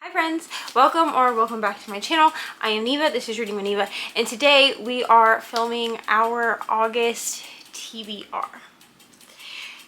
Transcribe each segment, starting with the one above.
Hi friends, welcome back to my channel. I am Neva, this is Reading with Neva, and today we are filming our August TBR.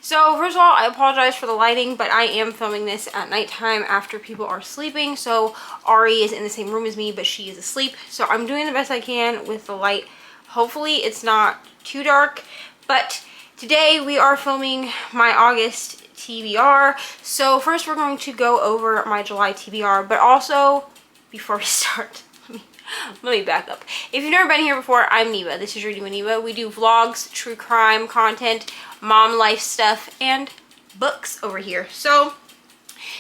So first of all, I apologize for the lighting, but I am filming this at nighttime after people are sleeping. So Ari is in the same room as me, but she is asleep. So I'm doing the best I can with the light. Hopefully it's not too dark, but today we are filming my August TBR. So first we're going to go over my July TBR, but also before we start, let me back up. If you've never been here before, I'm Neva. This is Reading with Neva. We do vlogs, true crime content, mom life stuff, and books over here. So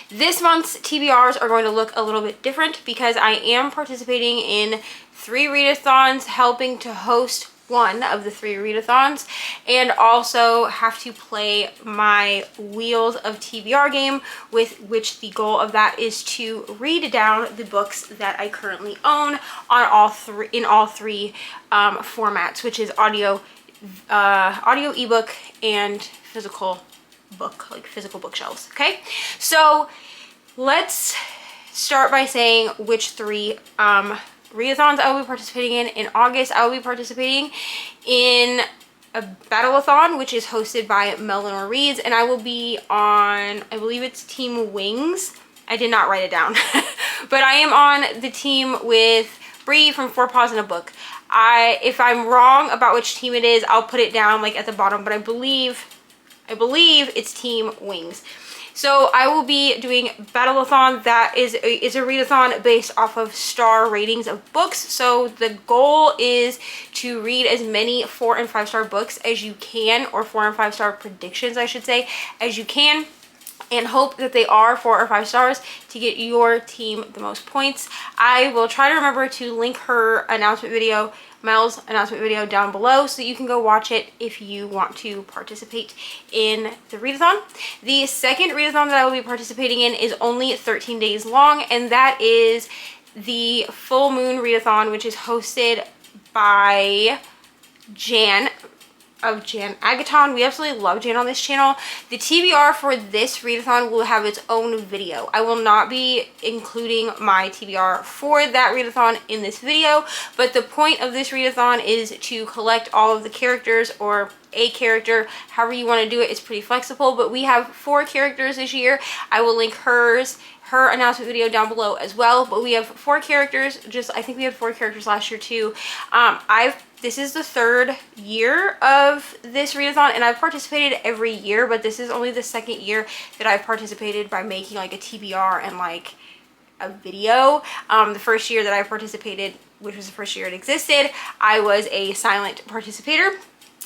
this month's TBRs are going to look a little bit different because I am participating in 3 readathons, helping to host one of the 3 readathons, and also have to play my Wheels of TBR game, with which the goal of that is to read down the books that I currently own on all three formats, which is audio, ebook, and physical book, like physical bookshelves. Okay, so let's start by saying which 3 readathons I will be participating in. In August, I will be participating in a battleathon, which is hosted by Melanie Reads, and I will be on, I believe it's Team Wings. I did not write it down, but I am on the team with Bree from 4 Paws in a Book. If I'm wrong about which team it is, I'll put it down like at the bottom, but I believe it's Team Wings. So I will be doing Battleathon. That is a readathon based off of star ratings of books. So the goal is to read as many 4 and 5 star books as you can, or 4 and 5 star predictions, I should say, as you can, and hope that they are 4 or 5 stars to get your team the most points. I will try to remember to link her announcement video, Mel's announcement video, down below, so you can go watch it if you want to participate in the readathon. The second readathon that I will be participating in is only 13 days long, and that is the Full Moon readathon, which is hosted by Jan of Jan Agaton. We absolutely love Jan on this channel. The TBR for this readathon will have its own video. I will not be including my TBR for that readathon in this video, but the point of this readathon is to collect all of the characters, or a character, however you want to do it. It's pretty flexible, but we have 4 characters this year. I will link her announcement video down below as well, but we have 4 characters. I think we had 4 characters last year too. This is the 3rd year of this readathon, and I've participated every year, but this is only the 2nd year that I've participated by making like a TBR and like a video. The first year that I participated, which was the first year it existed, I was a silent participator.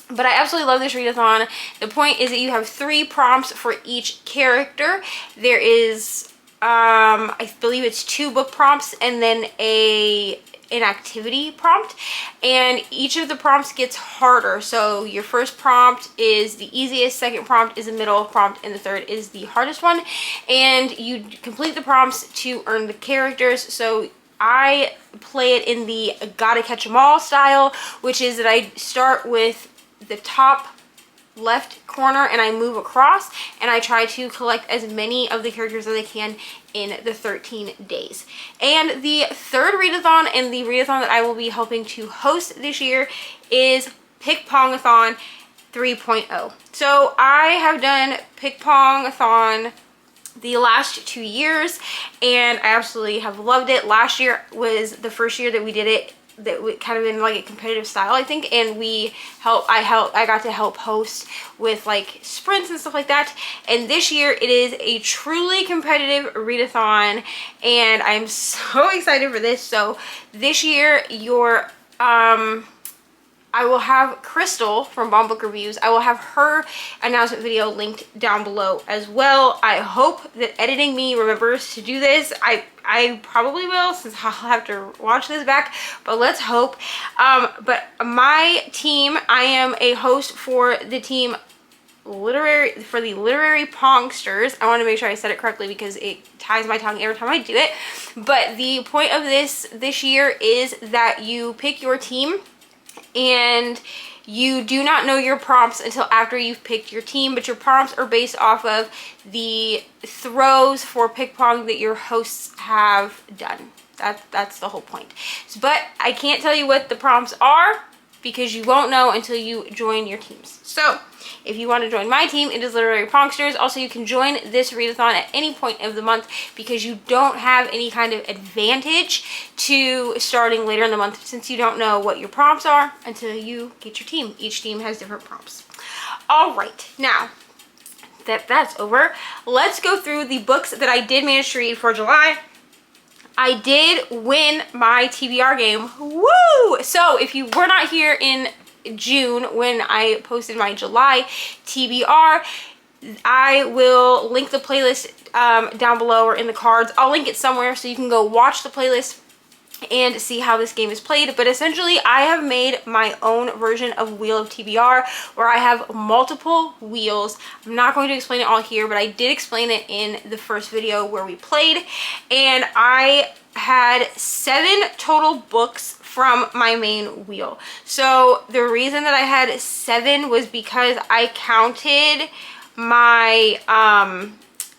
But I absolutely love this readathon. The point is that you have 3 prompts for each character. There is I believe it's 2 book prompts and then an activity prompt, and each of the prompts gets harder. So your first prompt is the easiest, second prompt is the middle prompt, and the third is the hardest one, and you complete the prompts to earn the characters. So I play it in the gotta catch 'em all style, which is that I start with the top left corner and I move across, and I try to collect as many of the characters as I can in the 13 days. And the 3rd readathon, and the readathon that I will be helping to host this year, is Pick Pongathon 3.0. So I have done Pick Pongathon the last 2 years, and I absolutely have loved it. Last year was the first year that we did it, that we kind of in like a competitive style, I think, and I got to help host with like sprints and stuff like that. And this year it is a truly competitive readathon, and I'm so excited for this. So this year I will have Crystal from Bomb Book Reviews. I will have her announcement video linked down below as well. I hope that editing me remembers to do this. I probably will, since I'll have to watch this back, but let's hope. But my team, I am a host for the team the Literary Pongsters. I want to make sure I said it correctly because it ties my tongue every time I do it. But the point of this year is that you pick your team, and You do not know your prompts until after you've picked your team, but your prompts are based off of the throws for pick pong that your hosts have done. That's the whole point. But I can't tell you what the prompts are because you won't know until you join your teams. So if you want to join my team, it is Literary Pongsters. Also, you can join this readathon at any point of the month because you don't have any kind of advantage to starting later in the month since you don't know what your prompts are until you get your team. Each team has different prompts. All right, now that that's over, let's go through the books that I did manage to read for July. I did win my TBR game. Woo! So if you were not here in June when I posted my July TBR, I will link the playlist down below or in the cards. I'll link it somewhere so you can go watch the playlist and see how this game is played. But essentially, I have made my own version of Wheel of TBR where I have multiple wheels. I'm not going to explain it all here, but I did explain it in the first video where we played. And I had 7 total books from my main wheel. So the reason that I had 7 was because I counted my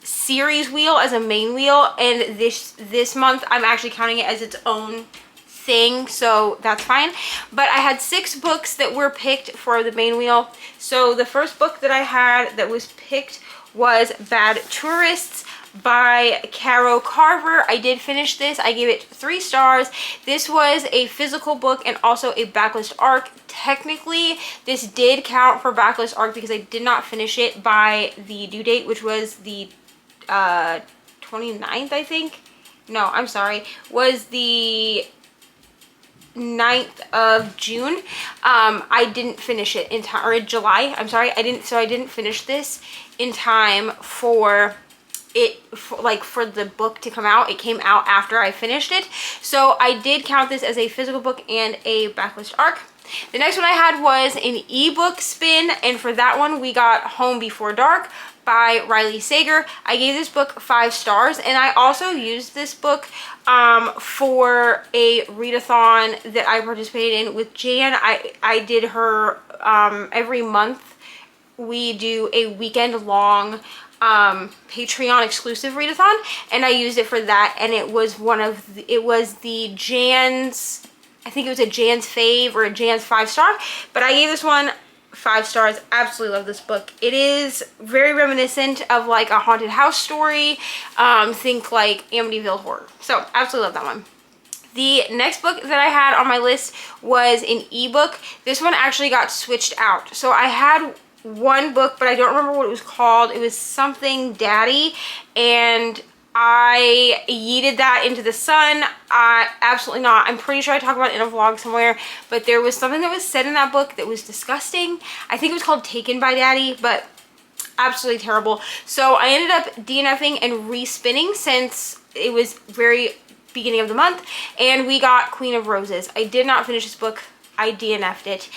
series wheel as a main wheel, and this month I'm actually counting it as its own thing, so that's fine. But I had 6 books that were picked for the main wheel. So the first book that I had that was picked was Bad Tourists by Caro Carver. I did finish this. I gave it 3 stars. This was a physical book and also a backlist arc. Technically, this did count for backlist arc because I did not finish it by the due date, which was the 29th, I think. No, I'm sorry. Was the 9th of June. I didn't finish it in time, or July. I'm sorry. I didn't finish this in time for it, for the book to come out. It came out after I finished it. So I did count this as a physical book and a backlist arc. The next one I had was an ebook spin, and for that one we got Home Before Dark by Riley Sager. I gave this book 5 stars, and I also used this book for a readathon that I participated in with Jan. I did her every month. We do a weekend long Patreon exclusive readathon, and I used it for that, and it was the Jan's, I think it was a Jan's fave or a Jan's 5-star, but I gave this one 5 stars. Absolutely love this book. It is very reminiscent of like a haunted house story. Think like Amityville Horror. So absolutely love that one. The next book that I had on my list was an ebook. This one actually got switched out. So I had one book, but I don't remember what it was called. It was something Daddy, and I yeeted that into the sun. Absolutely not. I'm pretty sure I talked about it in a vlog somewhere, but there was something that was said in that book that was disgusting. I think it was called Taken by Daddy, but absolutely terrible. So I ended up DNFing and respinning since it was very beginning of the month, and we got Queen of Roses. I did not finish this book. I DNF'd it.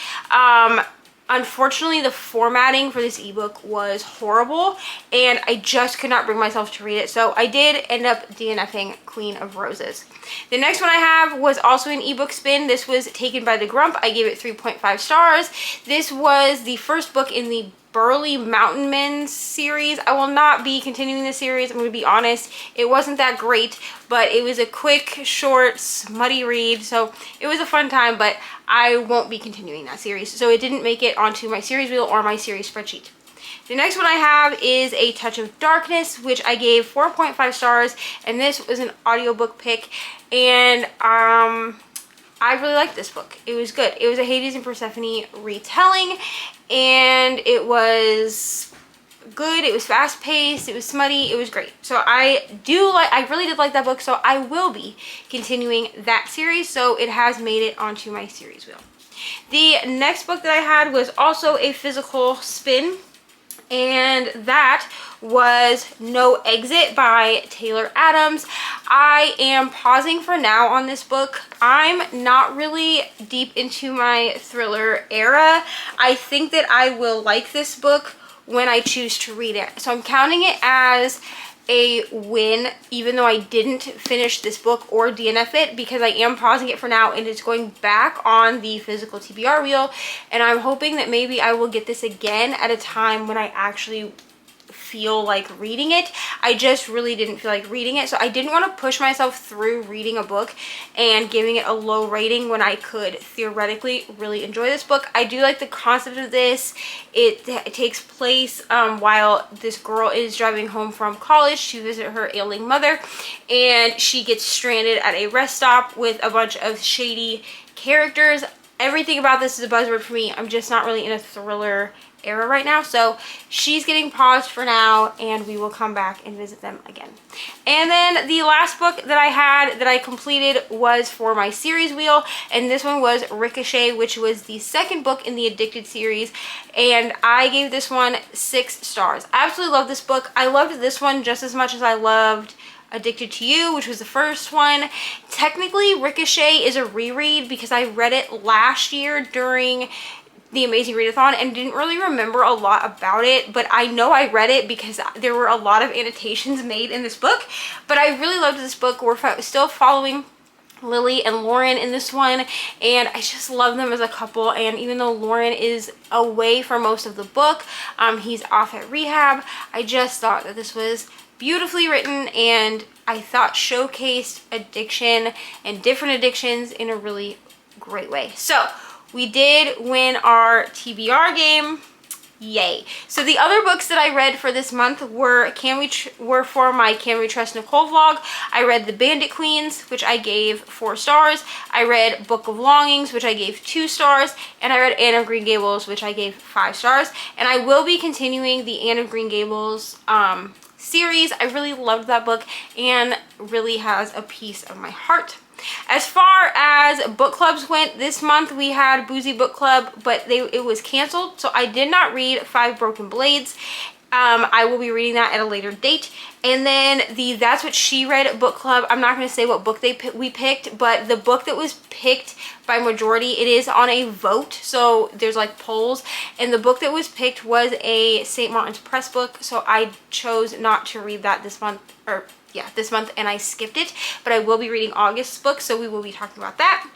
Unfortunately, the formatting for this ebook was horrible, and I just could not bring myself to read it. So I did end up DNFing Queen of Roses. The next one I have was also an ebook spin. This was Taken by the Grump. I gave it 3.5 stars. This was the first book in the Burly Mountain Men series. I will not be continuing the series. I'm going to be honest. It wasn't that great, but it was a quick, short, smutty read. So it was a fun time, but I won't be continuing that series. So it didn't make it onto my series wheel or my series spreadsheet. The next one I have is A Touch of Darkness, which I gave 4.5 stars. And this was an audiobook pick. And I really liked this book. It was good. It was a Hades and Persephone retelling, and it was good. It was fast paced. It was smutty. It was great. So I really did like that book. So I will be continuing that series. So it has made it onto my series wheel. The next book that I had was also a physical spin, and that was No Exit by Taylor Adams. I am pausing for now on this book. I'm not really deep into my thriller era. I think that I will like this book when I choose to read it. So I'm counting it as a win, even though I didn't finish this book or DNF it, because I am pausing it for now and it's going back on the physical TBR wheel. And I'm hoping that maybe I will get this again at a time when I actually feel like reading it. I just really didn't feel like reading it, so I didn't want to push myself through reading a book and giving it a low rating when I could theoretically really enjoy this book. I do like the concept of this. It takes place while this girl is driving home from college to visit her ailing mother, and she gets stranded at a rest stop with a bunch of shady characters. Everything about this is a buzzword for me. I'm just not really in a thriller era right now, so she's getting paused for now, and we will come back and visit them again. And then the last book that I had that I completed was for my series wheel, and this one was Ricochet, which was the second book in the Addicted series, and I gave this one 6 stars. I absolutely love this book. I loved this one just as much as I loved Addicted to You, which was the first one. Technically, Ricochet is a reread because I read it last year during the Amazing Readathon and didn't really remember a lot about it, but I know I read it because there were a lot of annotations made in this book. But I really loved this book. We're still following Lily and Lauren in this one, and I just love them as a couple. And even though Lauren is away for most of the book, he's off at rehab, I just thought that this was beautifully written, and I thought showcased addiction and different addictions in a really great way. So we did win our TBR game. Yay. So the other books that I read for this month were for my Can We Trust Nicole vlog. I read The Bandit Queens, which I gave 4 stars. I read Book of Longings, which I gave 2 stars. And I read Anne of Green Gables, which I gave 5 stars. And I will be continuing the Anne of Green Gables series. I really loved that book and really has a piece of my heart. As far as book clubs went, this month we had Boozy Book Club, but it was canceled, so I did not read 5 Broken Blades. I will be reading that at a later date. And then the That's What She Read book club, I'm not going to say what book we picked, but the book that was picked by majority, it is on a vote, so there's like polls, and the book that was picked was a St. Martin's Press book, so I chose not to read that this month, and I skipped it, but I will be reading August's book, so we will be talking about that.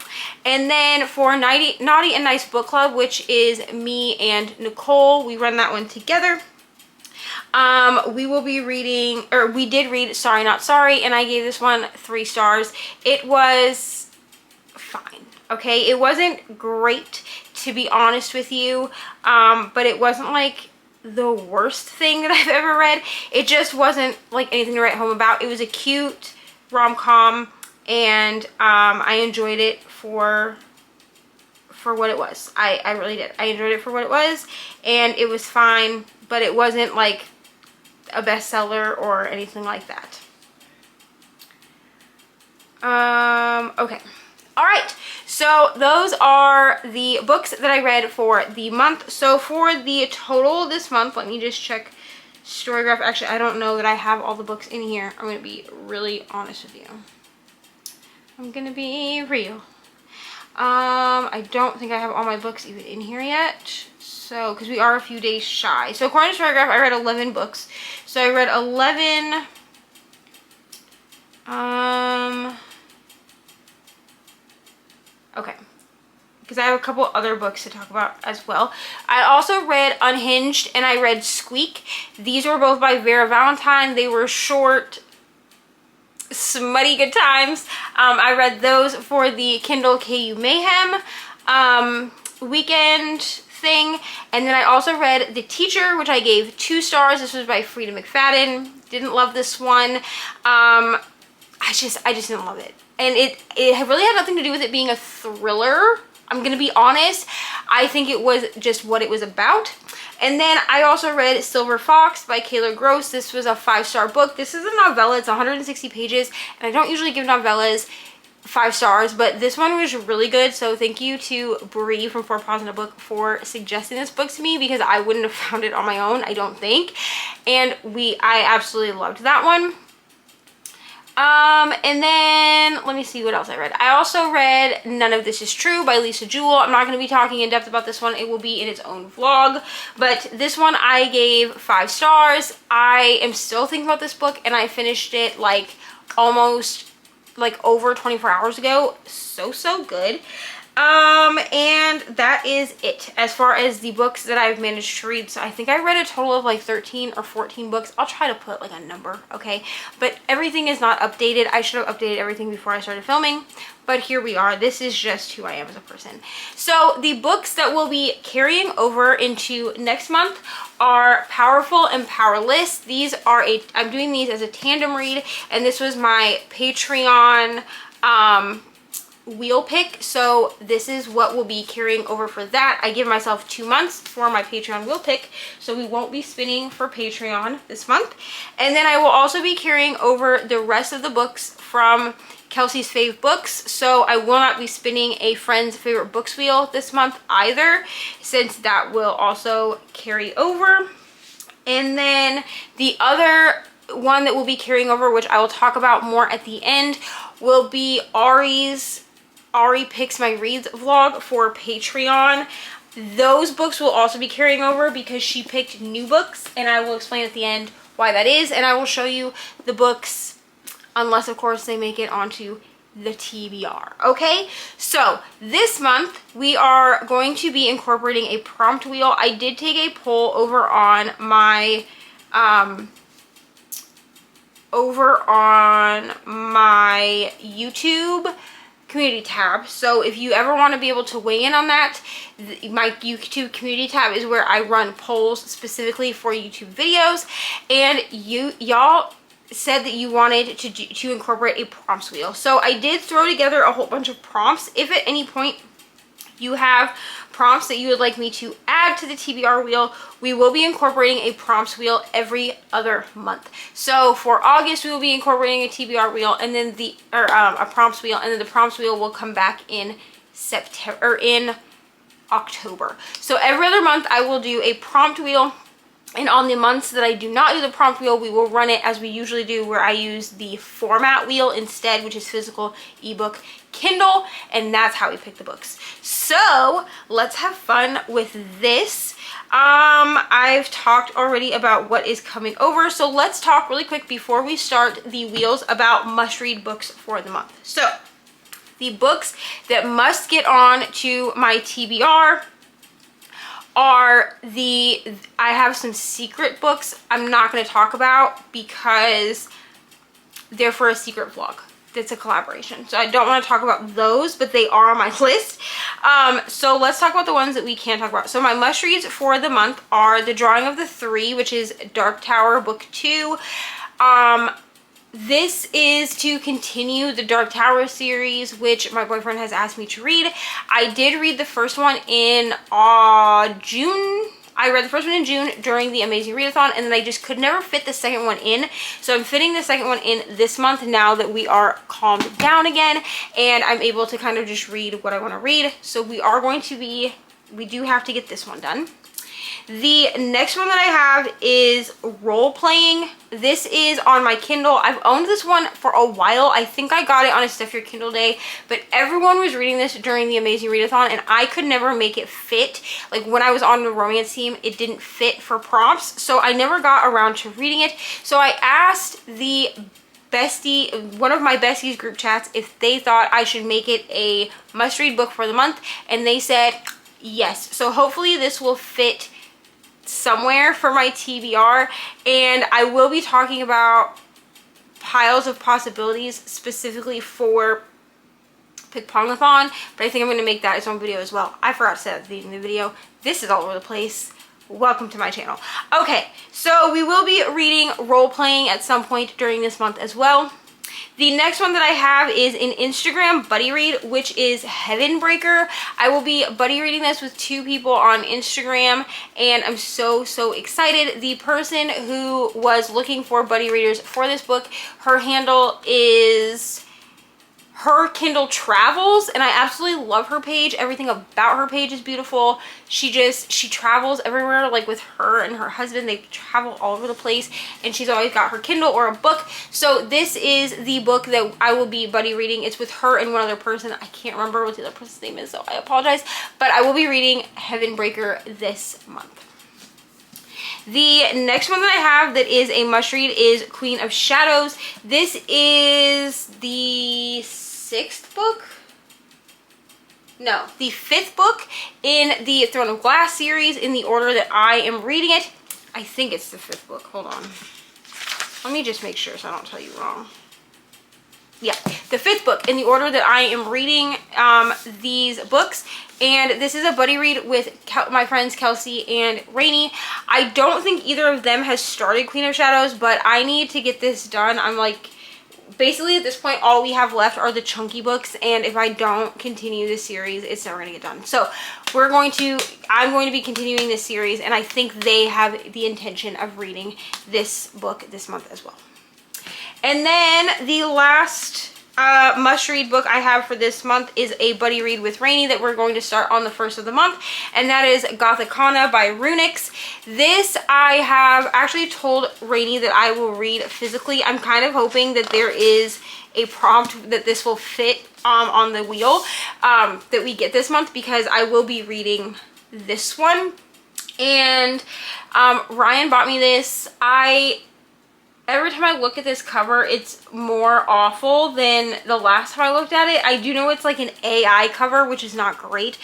And then for Naughty and Nice book club, which is me and Nicole, we run that one together. We will be reading, or we did read Sorry Not Sorry, and I gave this one 3 stars. It was fine, okay? It wasn't great, to be honest with you, but it wasn't like the worst thing that I've ever read. It just wasn't like anything to write home about. It was a cute rom-com, and I enjoyed it for what it was. I really did. I enjoyed it for what it was, and it was fine, but it wasn't like a bestseller or anything like that. Okay. All right, so those are the books that I read for the month. So for the total this month, let me just check Storygraph. Actually, I don't know that I have all the books in here. I'm going to be really honest with you. I'm going to be real. I don't think I have all my books even in here yet. So, because we are a few days shy. So according to Storygraph, I read 11 books. So I read 11... Okay, because I have a couple other books to talk about as well. I also read Unhinged and I read Squeak. These were both by Vera Valentine. They were short, smutty good times. I read those for the Kindle KU Mayhem weekend thing. And then I also read The Teacher, which I gave 2 stars. This was by Frida McFadden. Didn't love this one. I just didn't love it. And it really had nothing to do with it being a thriller. I'm gonna be honest. I think it was just what it was about. And then I also read Silver Fox by Kayla Gross. This was a 5-star book. This is a novella. It's 160 pages. And I don't usually give novellas 5 stars, but this one was really good. So thank you to Bree from 4 Paws in a Book for suggesting this book to me, because I wouldn't have found it on my own, I don't think. And I absolutely loved that one. And then let me see what else I read. I also read None of This Is True by Lisa Jewell. I'm not going to be talking in depth about this one. It will be in its own vlog. But this one I gave 5 stars. I am still thinking about this book, and I finished it like almost like over 24 hours ago. So good. And that is it as far as the books that I've managed to read. So I think I read a total of like 13 or 14 books. I'll try to put like a number, okay? But everything is not updated. I should have updated everything before I started filming, but here we are. This is just who I am as a person. So the books that will be carrying over into next month are Powerful and Powerless. These are I'm doing these as a tandem read, and this was my Patreon wheel pick, so this is what will be carrying over for that. I give myself 2 months for my Patreon wheel pick, so we won't be spinning for Patreon this month. And then I will also be carrying over the rest of the books from Kelsey's Fave Books, so I will not be spinning a friend's favorite books wheel this month either, since that will also carry over. And then the other one that will be carrying over, which I will talk about more at the end, will be Ari Picks My Reads vlog for Patreon. Those books will also be carrying over because she picked new books, and I will explain at the end why that is, and I will show you the books, unless of course they make it onto the TBR. Okay, so this month we are going to be incorporating a prompt wheel. I did take a poll over on my YouTube community tab. So if you ever want to be able to weigh in on that, my YouTube community tab is where I run polls specifically for YouTube videos, and y'all said that you wanted to incorporate a prompts wheel. So I did throw together a whole bunch of prompts. If at any point you have prompts that you would like me to add to the TBR wheel, we will be incorporating a prompts wheel every other month. So for August, we will be incorporating a TBR wheel, and then a prompts wheel, and then the prompts wheel will come back in September or in October. So every other month I will do a prompt wheel, and on the months that I do not do the prompt wheel, we will run it as we usually do, where I use the format wheel instead, which is physical, ebook, Kindle, and that's how we pick the books. So let's have fun with this. I've talked already about what is coming over, so let's talk really quick before we start the wheels about must-read books for the month. So the books that must get on to my TBR are I have some secret books I'm not going to talk about because they're for a secret vlog. It's a collaboration, so I don't want to talk about those, but they are on my list. So let's talk about the ones that we can talk about. So my must reads for the month are The Drawing of the Three, which is Dark Tower book 2. This is to continue the Dark Tower series, which my boyfriend has asked me to read. I did read the first one in June. I read the first one in June during the Amazing Readathon, and then I just could never fit the second one in. So I'm fitting the second one in this month now that we are calmed down again, and I'm able to kind of just read what I want to read. So we do have to get this one done. The next one that I have is Role Playing. This is on my Kindle. I've owned this one for a while. I think I got it on a Stuff Your Kindle day, but everyone was reading this during the Amazing Readathon, and I could never make it fit. Like when I was on the romance team, it didn't fit for prompts, so I never got around to reading it. So I asked one of my besties group chats if they thought I should make it a must-read book for the month, and they said yes. So hopefully this will fit somewhere for my TBR, and I will be talking about Piles of Possibilities specifically for Pick-Pongathon, but I think I'm going to make that its own video as well. I forgot to say that at the beginning of the video. This is all over the place. Welcome to my channel. Okay, so we will be reading Role Playing at some point during this month as well. The next one that I have is an Instagram buddy read, which is Heaven Breaker. I will be buddy reading this with 2 people on Instagram, and I'm so excited. The person who was looking for buddy readers for this book, her handle is her Kindle travels, and I absolutely love her page. Everything about her page is beautiful. She travels everywhere, like with her and her husband. They travel all over the place, and she's always got her Kindle or a book. So this is the book that I will be buddy reading. It's with her and one other person. I can't remember what the other person's name is, so I apologize. But I will be reading Heaven Breaker this month. The next one that I have that is a must read is Queen of Shadows. This is the 6th book? No, the 5th book in the Throne of Glass series in the order that I am reading it. I think it's the 5th book. Hold on. Let me just make sure so I don't tell you wrong. Yeah, the 5th book in the order that I am reading these books. And this is a buddy read with my friends Kelsey and Rainey. I don't think either of them has started Queen of Shadows, but I need to get this done. I'm like, basically at this point, all we have left are the chunky books. And if I don't continue this series, it's never going to get done. So I'm going to be continuing this series. And I think they have the intention of reading this book this month as well. And then the last must-read book I have for this month is a buddy read with Rainey that we're going to start on the 1st of the month, and that is Gothicana by Runix. This I have actually told Rainey that I will read physically. I'm kind of hoping that there is a prompt that this will fit on the wheel that we get this month, because I will be reading this one. And Ryan bought me this. Every time I look at this cover, it's more awful than the last time I looked at it. I do know it's like an AI cover, which is not great.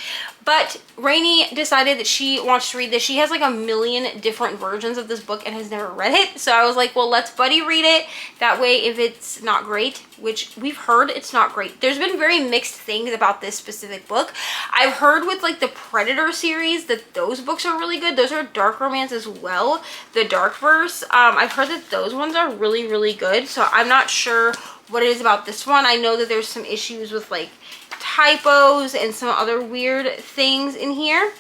But Rainey decided that she wants to read this. She has like a million different versions of this book and has never read it. So I was like, well, let's buddy read it. That way, if it's not great, which we've heard it's not great. There's been very mixed things about this specific book. I've heard with like the Predator series that those books are really good. Those are dark romance as well. The dark verse. I've heard that those ones are really, really good. So I'm not sure what it is about this one. I know that there's some issues with like typos and some other weird things in here,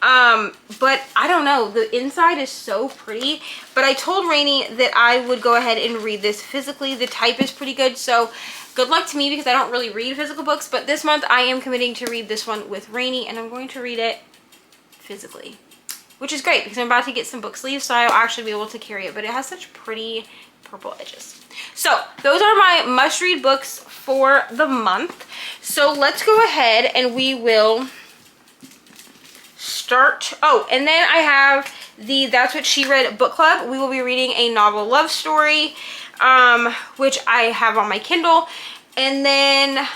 but I don't know, the inside is so pretty. But I told Rainey that I would go ahead and read this physically. The type is pretty good, so good luck to me because I don't really read physical books. But this month I am committing to read this one with Rainey, and I'm going to read it physically, which is great because I'm about to get some book sleeves, so I'll actually be able to carry it. But it has such pretty purple edges. So those are my must-read books for the month. So let's go ahead and we will start. Oh, and then I have the That's What She Read book club. We will be reading a novel love story, which I have on my Kindle. And then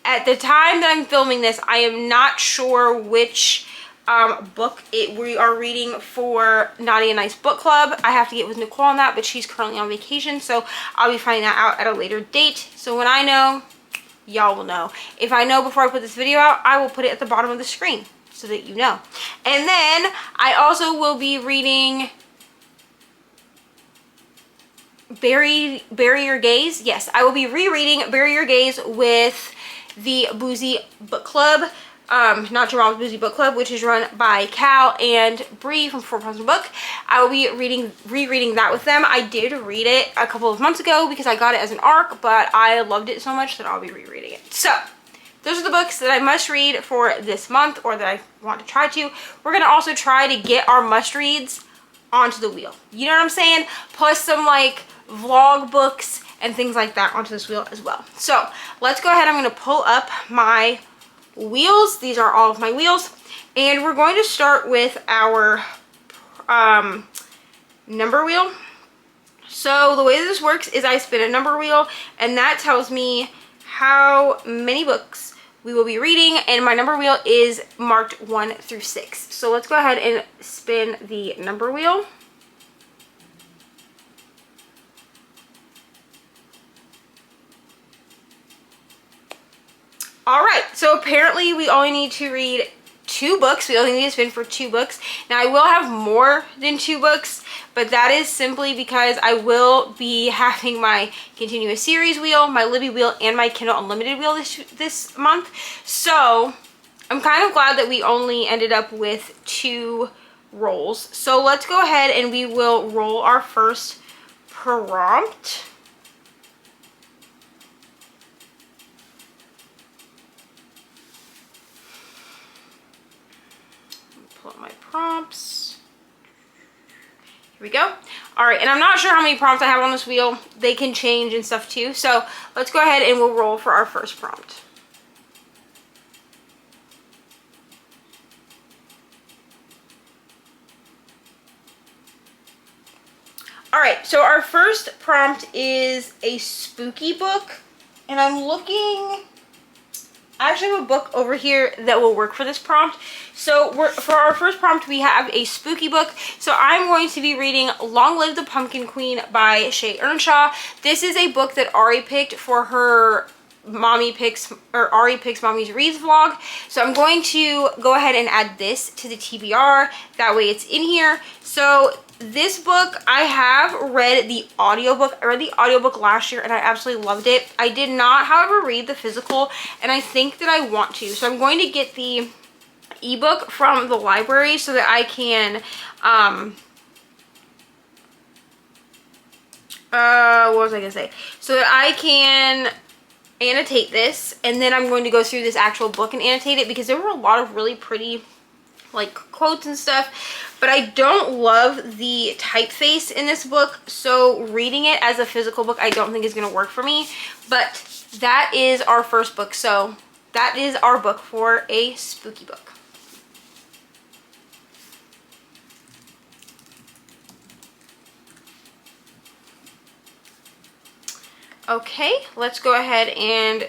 at the time that I'm filming this, I am not sure which book we are reading for Naughty and Nice book club. I have to get with Nicole on that, but she's currently on vacation, so I'll be finding that out at a later date. So when I know, y'all will know. If I know before I put this video out, I will put it at the bottom of the screen so that you know. And then I also will be reading Bury Your Gaze. Yes, I will be rereading Bury Your Gaze with the Boozy Book Club. Not Your Mom's Boozy Book Club, which is run by Cal and Bree from 4 Pounds a Book. I will be rereading that with them. I did read it a couple of months ago because I got it as an ARC, but I loved it so much that I'll be rereading it. So those are the books that I must read for this month, or that I want to try to. We're going to also try to get our must reads onto the wheel. You know what I'm saying? Plus some like vlog books and things like that onto this wheel as well. So let's go ahead. I'm going to pull up my wheels. These are all of my wheels, and we're going to start with our number wheel. So the way this works is I spin a number wheel, and that tells me how many books we will be reading, and my number wheel is marked 1 through 6. So let's go ahead and spin the number wheel. All right, so apparently we only need to read 2 books. We only need to spin for 2 books. Now I will have more than 2 books, but that is simply because I will be having my continuous series wheel, my Libby wheel, and my Kindle Unlimited wheel this month. So I'm kind of glad that we only ended up with 2 rolls. So let's go ahead and we will roll our first prompt. pull up my prompts. Here we go. All right, and I'm not sure how many prompts I have on this wheel. They can change and stuff too. So let's go ahead and we'll roll for our first prompt. All right, so our first prompt is a spooky book, and I'm looking, I actually have a book over here that will work for this prompt. So for our first prompt, we have a spooky book. So I'm going to be reading Long Live the Pumpkin Queen by Shay Earnshaw. This is a book that Ari picked for her Mommy Picks, or Ari Picks Mommy's Reads vlog. So I'm going to go ahead and add this to the TBR. That way it's in here. So this book, I have read the audiobook. I read the audiobook last year and I absolutely loved it. I did not, however, read the physical, and I think that I want to. So I'm going to get the ebook from the library so that I can, what was I gonna say? So that I can annotate this, and then I'm going to go through this actual book and annotate it, because there were a lot of really pretty like quotes and stuff, but I don't love the typeface in this book, so reading it as a physical book I don't think is going to work for me. But that is our first book, so that is our book for a spooky book. Okay, let's go ahead and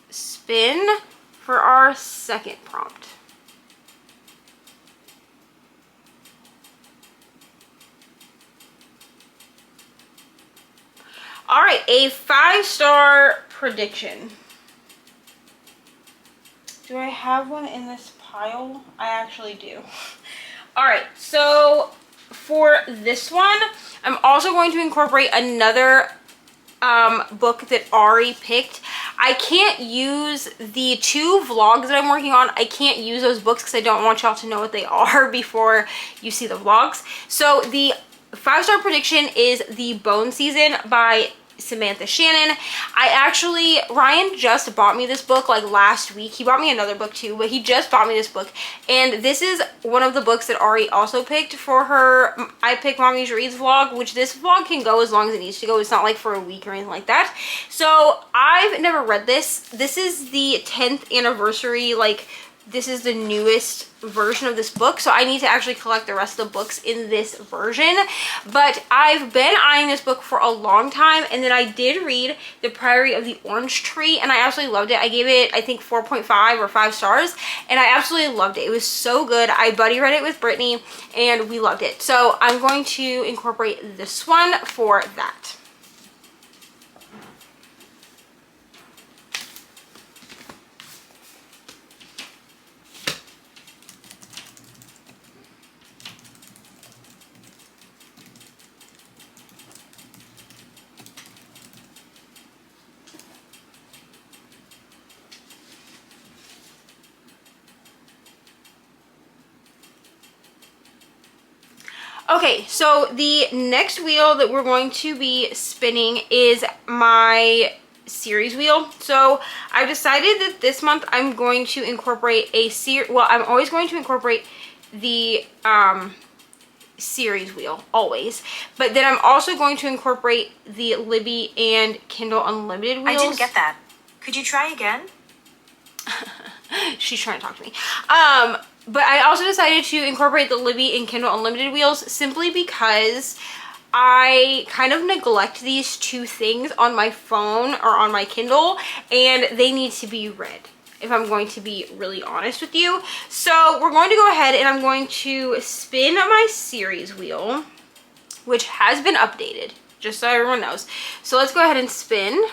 spin for our second prompt. All right, a 5-star prediction. Do I have one in this pile? I actually do. All right, so for this one, I'm also going to incorporate another book that Ari picked. I can't use the 2 vlogs that I'm working on. I can't use those books because I don't want y'all to know what they are before you see the vlogs. So the 5-star prediction is The Bone Season by Samantha Shannon. Ryan just bought me this book like last week. He bought me another book too, but he just bought me this book. And this is one of the books that Ari also picked for her I Pick Mommy's Reads vlog, which this vlog can go as long as it needs to go. It's not like for a week or anything like that. So I've never read this. This is the 10th anniversary, like this is the newest version of this book, so I need to actually collect the rest of the books in this version. But I've been eyeing this book for a long time, and then I did read The Priory of the Orange Tree, and I absolutely loved it. I gave it, I think, 4.5 or 5 stars, and I absolutely loved it. It was so good. I buddy read it with Brittany, and we loved it. So I'm going to incorporate this one for that. Okay, so the next wheel that we're going to be spinning is my series wheel. So I've decided that this month I'm going to incorporate I'm always going to incorporate the series wheel, always. But then I'm also going to incorporate the Libby and Kindle Unlimited wheels. I didn't get that. Could you try again? She's trying to talk to me. But I also decided to incorporate the Libby and Kindle Unlimited wheels simply because I kind of neglect these 2 things on my phone or on my Kindle, and they need to be read, if I'm going to be really honest with you. So we're going to go ahead and I'm going to spin my series wheel, which has been updated, just so everyone knows. So let's go ahead and spin.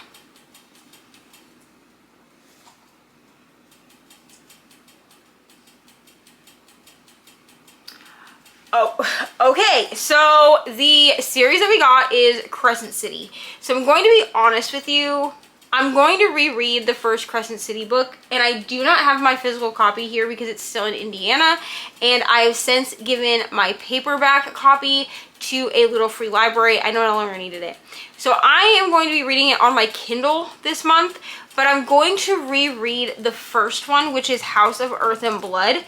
Oh, okay, so the series that we got is Crescent City. So I'm going to be honest with you. I'm going to reread the first Crescent City book, and I do not have my physical copy here because it's still in Indiana, and I have since given my paperback copy to a little free library. I no longer needed it. So I am going to be reading it on my Kindle this month, but I'm going to reread the first one, which is House of Earth and Blood.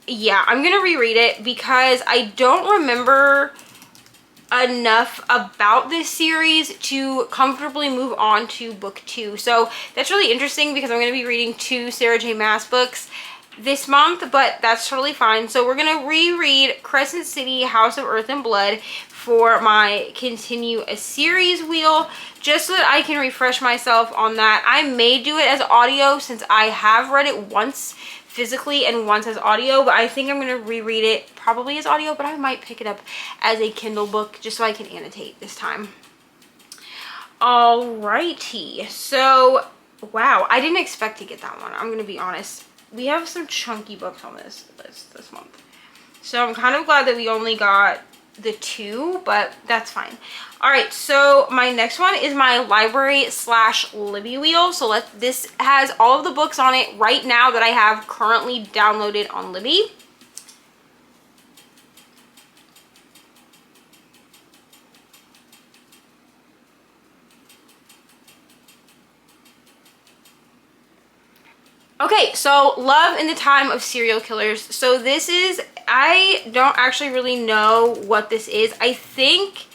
yeah, I'm gonna reread it because I don't remember enough about this series to comfortably move on to book 2. So that's really interesting because I'm going to be reading 2 Sarah J Maas books this month, but that's totally fine. So we're going to reread Crescent City, House of Earth and Blood for my continue a series wheel, just so that I can refresh myself on that. I may do it as audio since I have read it once physically and once as audio, but I think I'm going to reread it probably as audio, but I might pick it up as a Kindle book just so I can annotate this time. Alrighty, so wow, I didn't expect to get that one. I'm going to be honest. We have some chunky books on this list this month, so I'm kind of glad that we only got the 2, but that's fine. All right, so my next one is my library / Libby wheel. So this has all of the books on it right now that I have currently downloaded on Libby. Okay, so Love in the Time of Serial Killers. So this is, I don't actually really know what this is. I think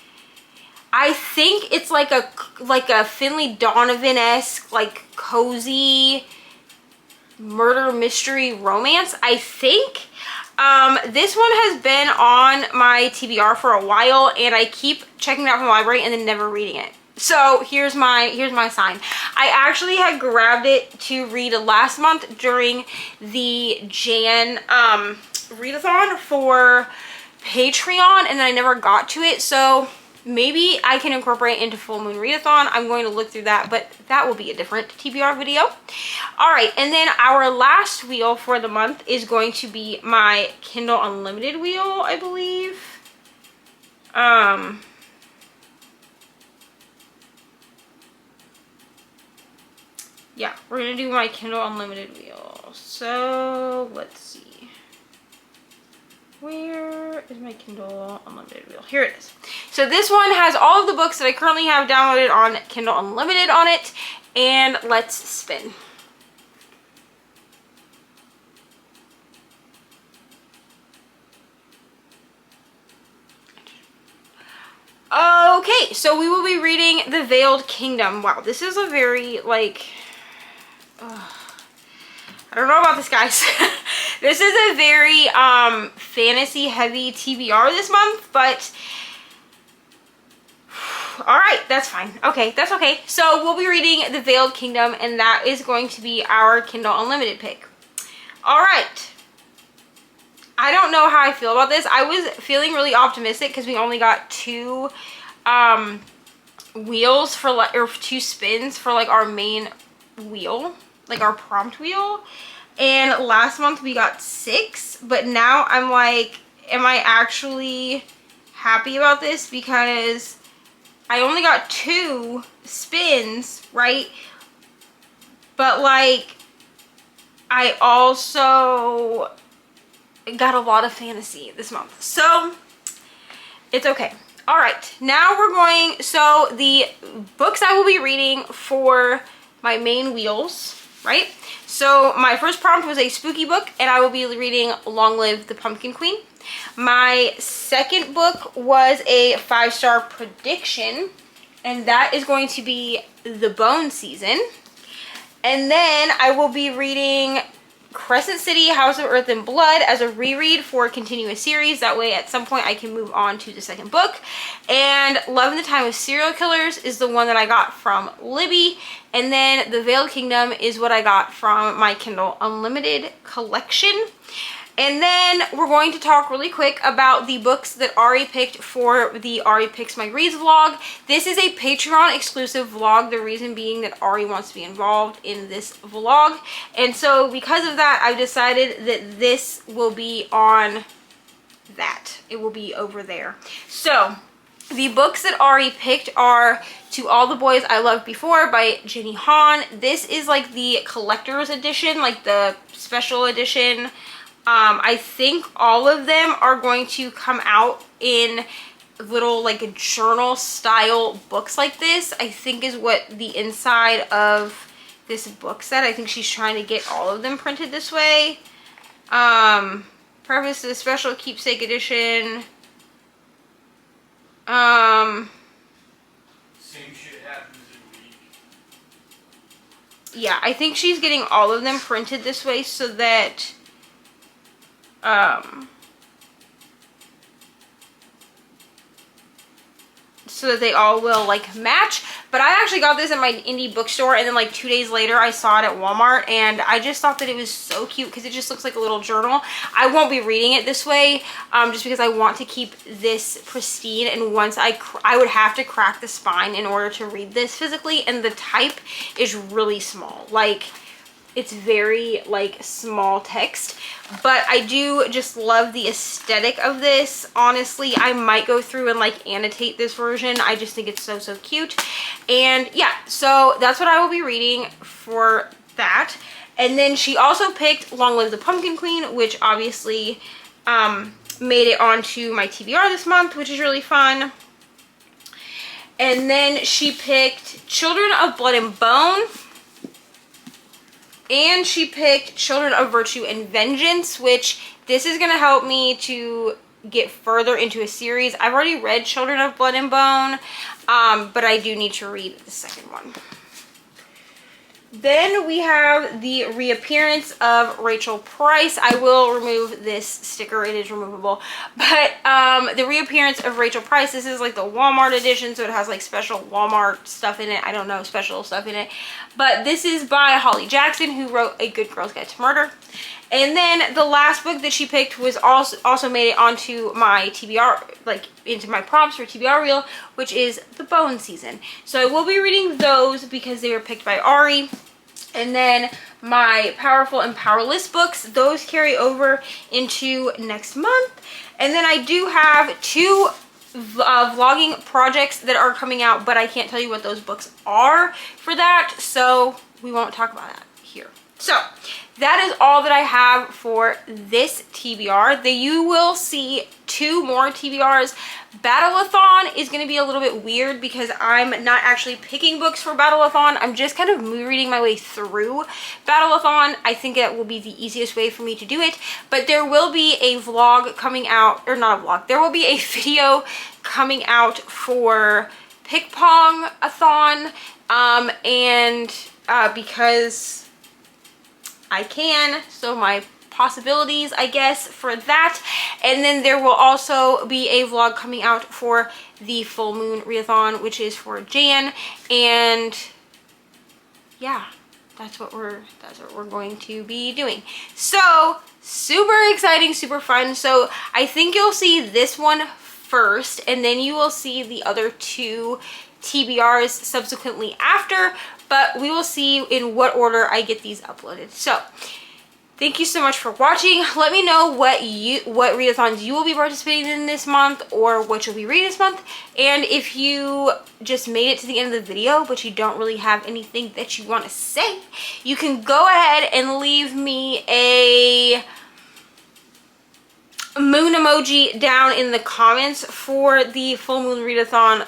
it's like a Finley Donovan-esque, like cozy murder mystery romance, I think. This one has been on my TBR for a while, and I keep checking it out from the library and then never reading it. So here's my sign. I actually had grabbed it to read last month during the Jan readathon for Patreon, and then I never got to it. So maybe I can incorporate it into Full Moon Readathon. I'm going to look through that, but that will be a different TBR video. All right, and then our last wheel for the month is going to be my Kindle Unlimited wheel, I believe. Yeah, we're gonna do my Kindle Unlimited wheel. So let's see. Where is my Kindle Unlimited wheel? Here it is. So this one has all of the books that I currently have downloaded on Kindle Unlimited on it. And let's spin. Okay, so we will be reading The Veiled Kingdom. Wow, this is a very, like, I don't know about this, guys. This is a very fantasy heavy TBR this month, but all right, that's fine. Okay, that's okay. So we'll be reading The Veiled Kingdom, and that is going to be our Kindle Unlimited pick. All right. I don't know how I feel about this. I was feeling really optimistic because we only got 2 wheels for like, or 2 spins for like our main wheel, like our prompt wheel. And last month we got 6, but now I'm like, am I actually happy about this? Because I only got 2 spins, right? But like, I also got a lot of fantasy this month, so it's okay. All right, now we're going, so the books I will be reading for my main wheels, right? So my first prompt was a spooky book, and I will be reading Long Live the Pumpkin Queen. My second book was a 5-star prediction, and that is going to be The Bone Season. And then I will be reading Crescent City, House of Earth and Blood as a reread for a continuous series. That way at some point I can move on to the second book. And Love in the Time of Serial Killers is the one that I got from Libby. And then The Veiled Kingdom is what I got from my Kindle Unlimited collection. And then we're going to talk really quick about the books that Ari picked for the Ari Picks My Reads vlog. This is a Patreon exclusive vlog, the reason being that Ari wants to be involved in this vlog. And so because of that, I've decided that this will be on that. It will be over there. So the books that Ari picked are To All the Boys I Loved Before by Jenny Han. This is like the collector's edition, like the special edition. I think all of them are going to come out in little like journal style books like this, I think is what the inside of this book said. I think she's trying to get all of them printed this way. But Preface to the special keepsake edition. Same shit happens in a week. Yeah, I think she's getting all of them printed this way so that they all will like match. But I actually got this at my indie bookstore, and then like 2 days later I saw it at Walmart, and I just thought that it was so cute because it just looks like a little journal. I won't be reading it this way just because I want to keep this pristine, and once I would have to crack the spine in order to read this physically, and the type is really small. Like, it's very like small text, but I do just love the aesthetic of this. Honestly, I might go through and like annotate this version. I just think it's so cute. And yeah, so that's what I will be reading for that. And then she also picked Long Live the Pumpkin Queen, which obviously made it onto my TBR this month, which is really fun. And then she picked Children of Blood and Bone. And she picked Children of Virtue and Vengeance, which this is going to help me to get further into a series. I've already read Children of Blood and Bone, but I do need to read the second one. Then we have the reappearance of Rachel Price. I will remove this sticker. It is removable. But the reappearance of Rachel Price. This is like the Walmart edition, so it has like special Walmart stuff in it. I don't know, special stuff in it. But this is by Holly Jackson, who wrote A Good Girl's Guide to Murder. And then the last book that she picked was also made it onto my TBR, like into my prompts for TBR reel, which is The Bone Season. So I will be reading those because they were picked by Ari. And then my Powerful and Powerless books, those carry over into next month. And then I do have 2 vlogging projects that are coming out, but I can't tell you what those books are for that, so we won't talk about that here. So that is all that I have for this TBR. You will see 2 more TBRs. Battleathon is going to be a little bit weird because I'm not actually picking books for Battleathon. I'm just kind of reading my way through Battleathon. I think that will be the easiest way for me to do it. But there will be a vlog coming out, or not a vlog, there will be a video coming out for Pick Pong-a-thon. Because I can, so my possibilities, I guess, for that. And then there will also be a vlog coming out for the full moon readathon, which is for Jan. And yeah, that's what we're going to be doing. So super exciting, super fun. So I think you'll see this one first, and then you will see the other 2 TBRs subsequently after, but we will see in what order I get these uploaded. So thank you so much for watching. Let me know what readathons you will be participating in this month, or what you'll be reading this month. And if you just made it to the end of the video but you don't really have anything that you want to say, you can go ahead and leave me a moon emoji down in the comments for the full moon readathon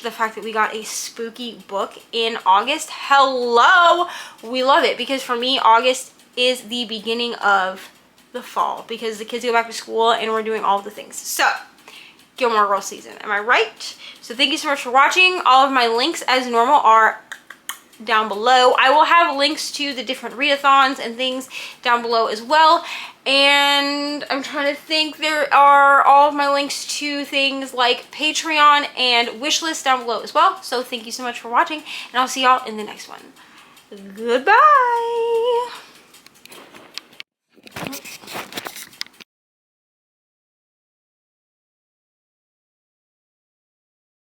/ the fact that we got a spooky book in August. Hello, we love it, because for me August is the beginning of the fall because the kids go back to school and we're doing all the things. So Gilmore Girls season, am I right? So thank you so much for watching. All of my links as normal are down below. I will have links to the different readathons and things down below as well. And I'm trying to think, there are all of my links to things like Patreon and Wishlist down below as well. So thank you so much for watching, and I'll see y'all in the next one. Goodbye.